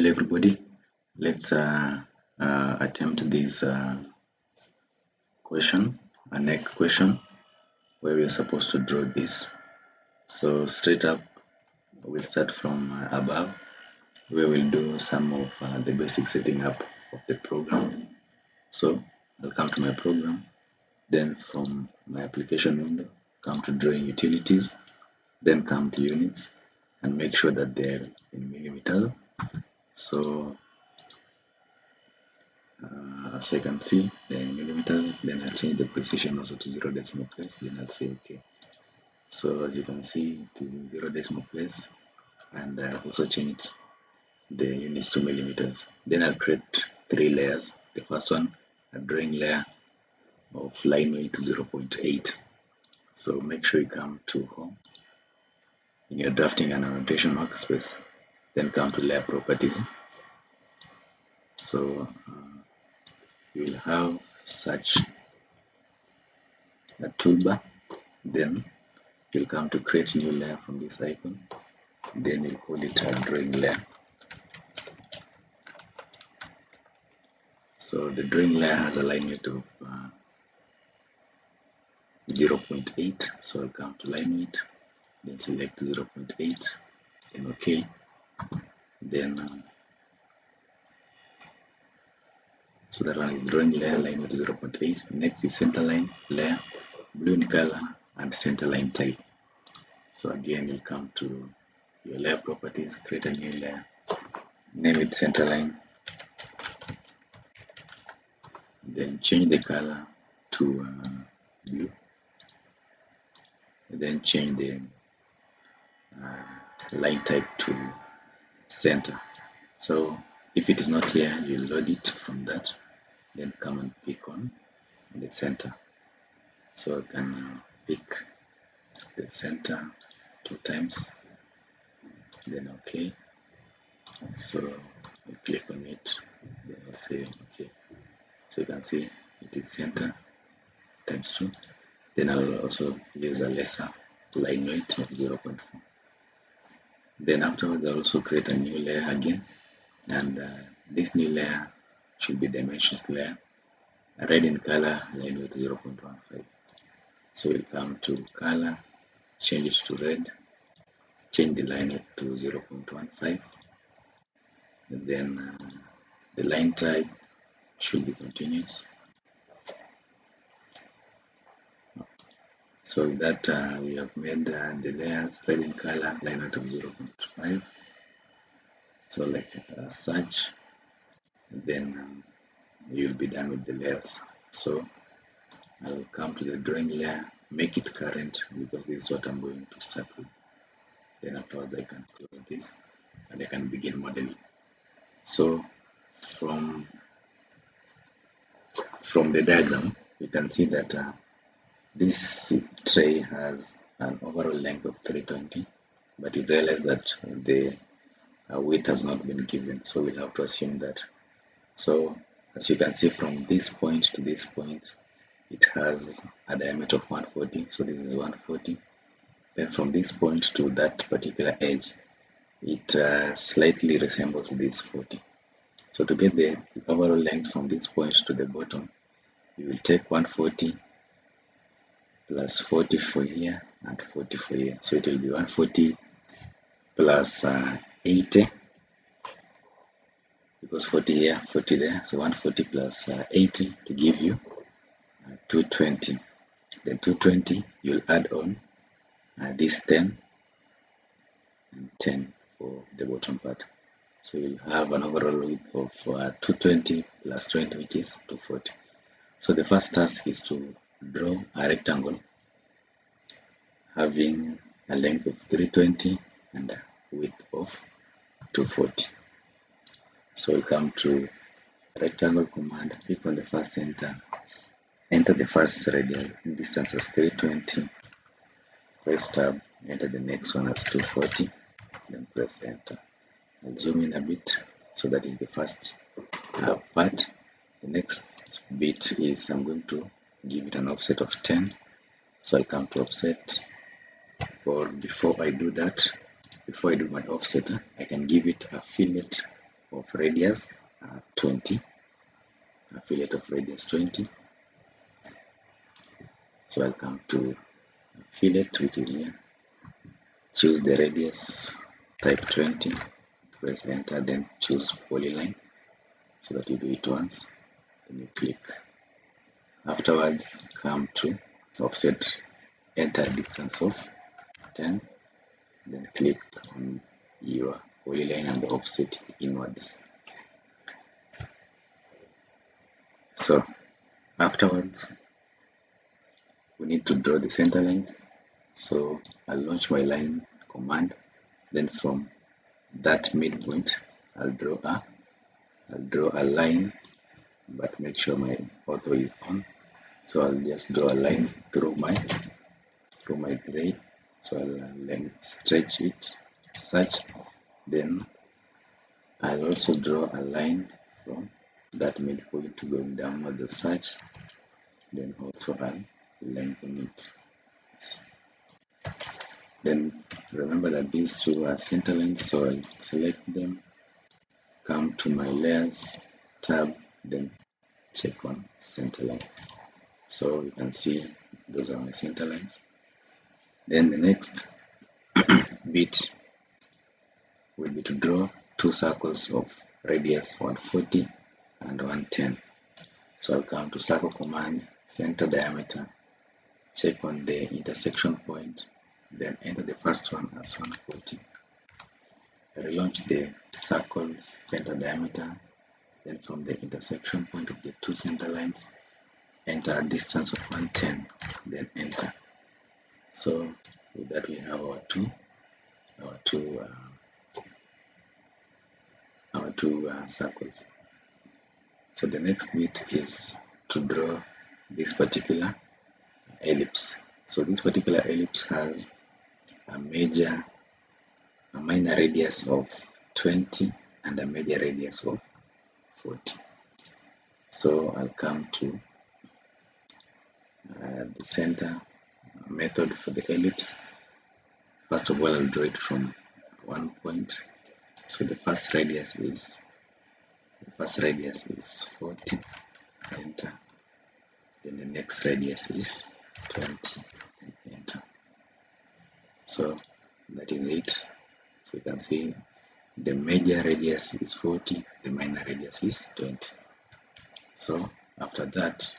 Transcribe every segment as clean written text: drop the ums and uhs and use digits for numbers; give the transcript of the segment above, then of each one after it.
Hello everybody, let's attempt this question, a neck question, where we are supposed to draw this. So straight up, we'll start from above, where we'll do some of the basic setting up of the program. So I'll come to my program, then from my application window, come to drawing utilities, then come to units, and make sure that they're in millimeters. So as I can see, they're in millimeters. Then I'll change the precision also to 0 decimal place. Then I'll say OK. So as you can see, it is in 0 decimal place, and I've also changed the units to millimeters. Then I'll create 3 layers. The first one, a drawing layer of line weight 0.8. So make sure you come to home in your drafting and annotation workspace. Then come to layer properties. So you will have such a toolbar. Then you'll come to create new layer from this icon. Then you'll call it a drawing layer. So the drawing layer has a line weight of 0.8. So I'll come to line weight, then select 0.8, then OK. Then so that one is drawing layer, line weight 0.8. Next is center line layer, blue in color, and center line type. So again, you'll come to your layer properties, create a new layer, name it center line, then change the color to blue, and then change the line type to center. So if it is not here, you load it from that, then come and pick on the center. So I can pick the center 2 times, then OK. So I click on it, then I'll say OK. So you can see it is center times 2. Then I'll also use a lesser line weight of 0.4. Then afterwards I'll also create a new layer again, and this new layer should be dimensions layer, red in color, line weight 0.15. So we'll come to color, change it to red, change the line weight to 0.15, and then the line type should be continuous. So with that, we have made the layers red in color, line weight of 0.5. So like such, and then you'll be done with the layers. So I'll come to the drawing layer, make it current, because this is what I'm going to start with. Then afterwards I can close this and I can begin modeling. So from the diagram, you can see that this tray has an overall length of 320, but you realize that the width has not been given, so we'll have to assume that. So as you can see, from this point to this point, it has a diameter of 140, so this is 140. Then from this point to that particular edge, it slightly resembles this 40. So to get the overall length from this point to the bottom, you will take 140 plus 40 for here and 40 for here. So it will be 140 plus 80, because 40 here, 40 there. So 140 plus 80 to give you 220. Then 220, you'll add on this 10 and 10 for the bottom part. So you'll have an overall width of 220 plus 20, which is 240. So the first task is to draw a rectangle having a length of 320 and a width of 240. So we come to rectangle command, click on the first center, enter the first radial distance as 320, press tab, enter the next one as 240, then press enter. I'll zoom in a bit. So that is the first part. The next bit is I'm going to give it an offset of 10. So I come to offset, or before I do that, before I do my offset, I can give it a fillet of radius 20, a fillet of radius 20. So I'll come to fillet, which is here. Choose the radius, type 20, press enter, then choose polyline so that you do it once, then you click. Afterwards, come to offset, enter distance of 10, then click on your polyline and offset it inwards. So afterwards, we need to draw the center lines. So I'll launch my line command, then from that midpoint I'll draw a line, but make sure my auto is on. So I'll just draw a line through my gray. So I'll stretch it such. Then I'll also draw a line from that midpoint going downward the such. Then also I'll lengthen it. Then remember that these two are center lines, so I'll select them, come to my layers tab, then check on center line. So you can see those are my center lines. Then the next bit will be to draw two circles of radius 140 and 110. So I'll come to circle command, center diameter, check on the intersection point, then enter the first one as 140. Relaunch the circle center diameter, then from the intersection point of the two center lines, enter a distance of 110, then enter. So with that we have our two circles. So the next bit is to draw this particular ellipse. So this particular ellipse has a minor radius of 20 and a major radius of 40. So I'll come to the center method for the ellipse. First of all, I'll draw it from one point. So the first radius is 40. Enter. Then the next radius is 20. Enter. So that is it. So you can see the major radius is 40, the minor radius is 20. So after that,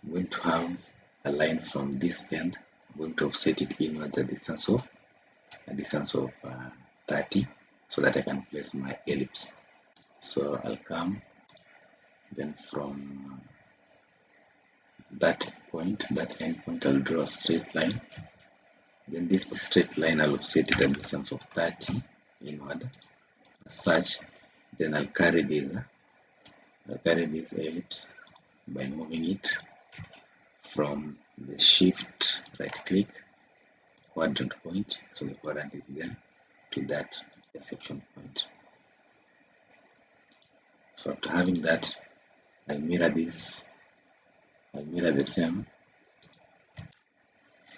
I'm going to have a line from this end. I'm going to offset it inwards a distance of 30, so that I can place my ellipse. So I'll come, then from that end point, I'll draw a straight line. Then this straight line I'll offset it a distance of 30 inward as such. Then I'll carry this ellipse by moving it from the shift right click quadrant point, so the quadrant is there, to that intersection point. So after having that, I'll mirror the same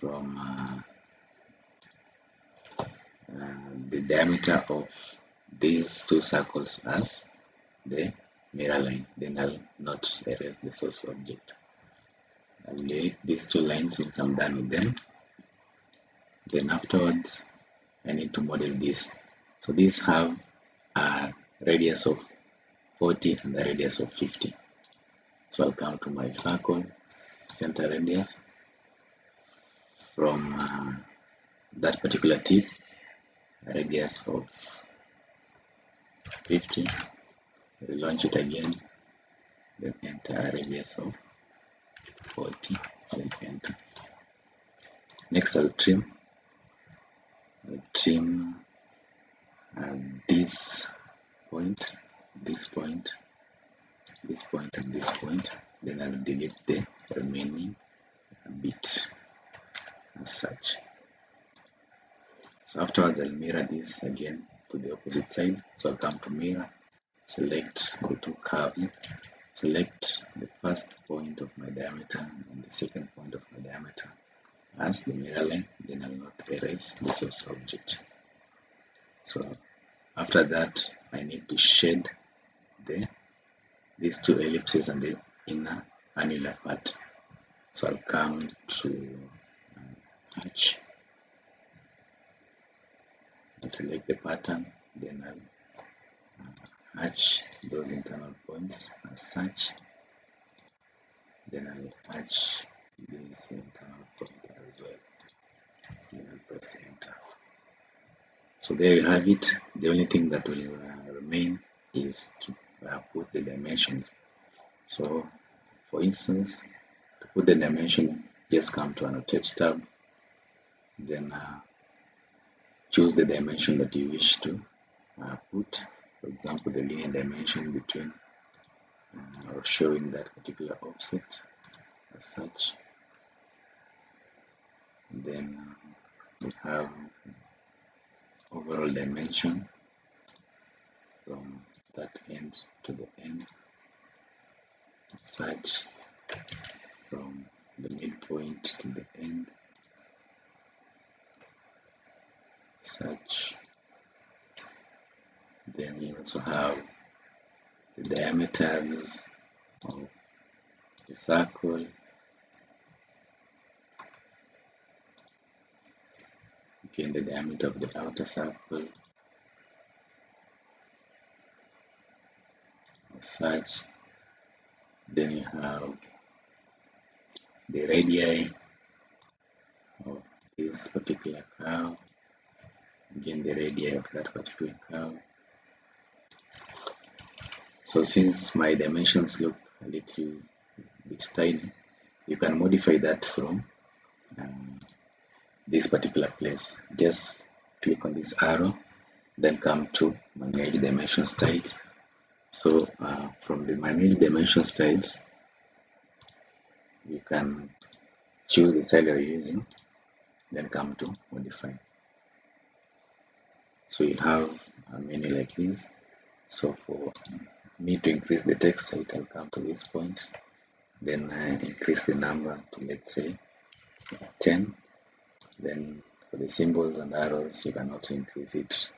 from the diameter of these two circles as the mirror line. Then I'll not erase the source object. I'll delete these two lines since I'm done with them. Then afterwards, I need to model this. So these have a radius of 40 and a radius of 50. So I'll come to my circle, center radius, from that particular tip, a radius of 50, relaunch it again, then enter a radius of 40, then enter. Next I'll trim this point, this point, and this point. Then I'll delete the remaining bit as such. So afterwards I'll mirror this again to the opposite side. So I'll come to mirror, select the two curves, select the first point of my diameter and the second point of my diameter as the mirror line. Then I'll not erase the source object. So After that, I need to shade these two ellipses and the inner annular part. So I'll come to hatch, I'll select the pattern, then I'll hatch those internal points as such, then I'll hatch this internal point as well, then I'll press enter. So there you have it. The only thing that will remain is to put the dimensions. So for instance, to put the dimension, just come to Annotate tab, then choose the dimension that you wish to put. For example, the linear dimension between or showing that particular offset as such. And then we have overall dimension from that end to the end as such, from the midpoint to the end such. Then you also have the diameters of the circle, again the diameter of the outer circle as such. Then you have the radii of this particular curve, again the radii of that particular curve. So since my dimensions look a little bit tiny, you can modify that from this particular place. Just click on this arrow, then come to manage dimension styles. So from the manage dimension styles, you can choose the style you're using, then come to modify. So you have a menu like this. So for me to increase the text height, I'll come to this point, then increase the number to, let's say, 10. Then for the symbols and arrows, you can also increase it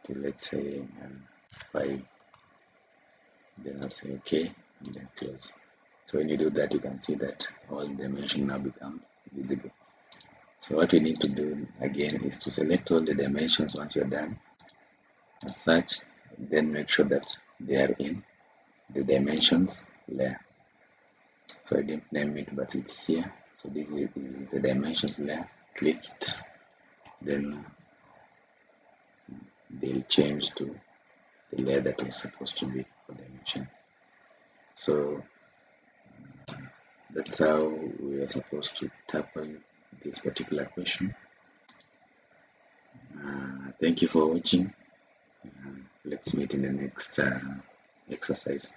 to, let's say, 5. Then I'll say OK, and then close. So when you do that, you can see that all dimensions now become visible. So what we need to do again is to select all the dimensions once you're done as such, then make sure that they are in the dimensions layer. So I didn't name it, but it's here. So this is the dimensions layer. Click it, then they'll change to the layer that was supposed to be for dimension. So that's how we are supposed to tackle this particular question. Thank you for watching. Let's meet in the next exercise.